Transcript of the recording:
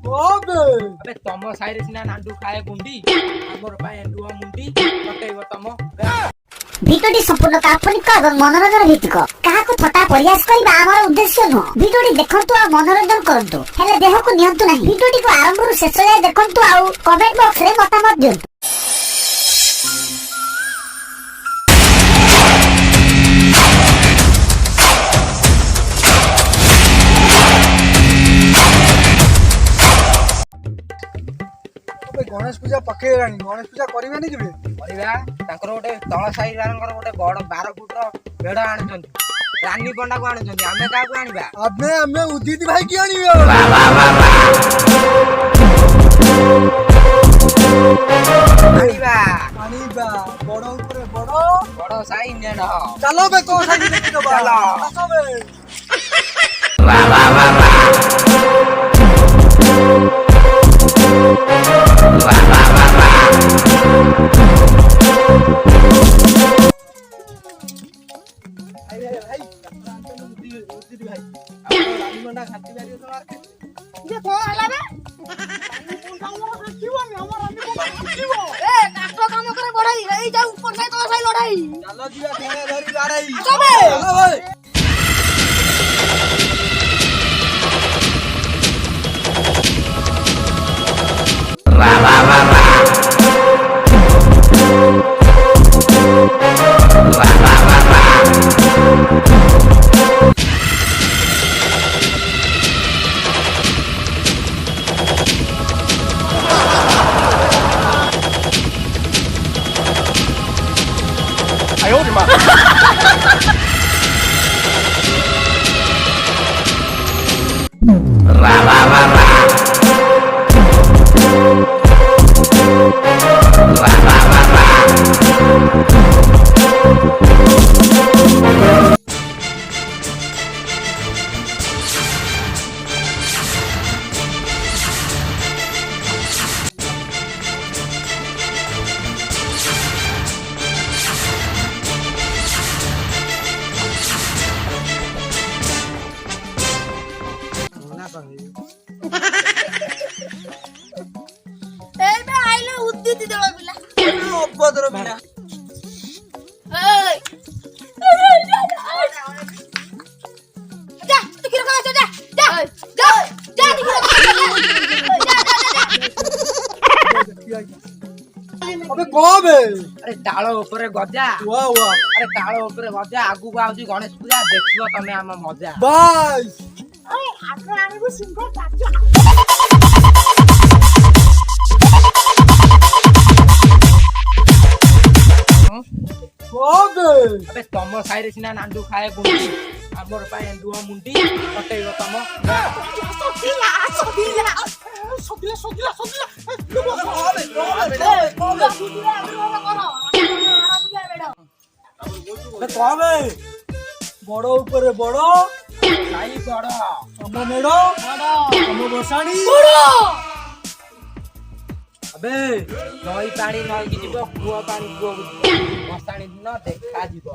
अबे तम साइरे सिना नांडू खाए गुंडी हमर पाए एंडुआ मुंडी कटेइबो तम ভিডিওটি সম্পূর্ণ কাল্পনিক এবং মনোরঞ্জন ভিত্তিক কাহাকু ঠটা পরিহাস করিবা আমার উদ্দেশ্য নহ ভিডিওটি দেখন্তু আর মনোরঞ্জন করন্তু হেলে দেহকু নিয়ন্তু ନାହିଁ ভিডিওটি को आरंभରୁ ଶେଷ ଯାଏ ଦେଖନ୍ତୁ ଆଉ କମେଣ୍ଟ ବକ୍ସରେ ମତାମତ ଦିଅନ୍ତୁ। गणेश पूजा पकेइलानी गणेश पूजा करिबानी केबे परिबा तांकर गोटे तळ साई रानकर गोटे बड़ 12 फुट भेड़ आनुचंती रानी पंडा को आनुचंती आमे का को आनिबा आमे उदित भाई की आनिबा आनिबा आनिबा बड़ ऊपर बड़ साई नेड चलो बे को साई देखि दबा चलो आसो बे अबदर बिना अबे कोबे अरे ताळ ऊपर गजा वाह वाह अरे ताळ ऊपर गजा आगु को आउची गणेश पूजा देखिबो तमे हम मजा बस ओए आगो आनिबो सिंह काचा कोबे अबे तम साइरे सिना नांडू खाए गुंडी हमर पाए एंडुआ मुंडी कटेइबो तम अबे कोबे बड़ ऊपर बड़ साई बड़ हम मेड़ हम बसाणी अबे नई पानी नई की जीव कुआ पानी कुआ बसाणी दिन देखा जीव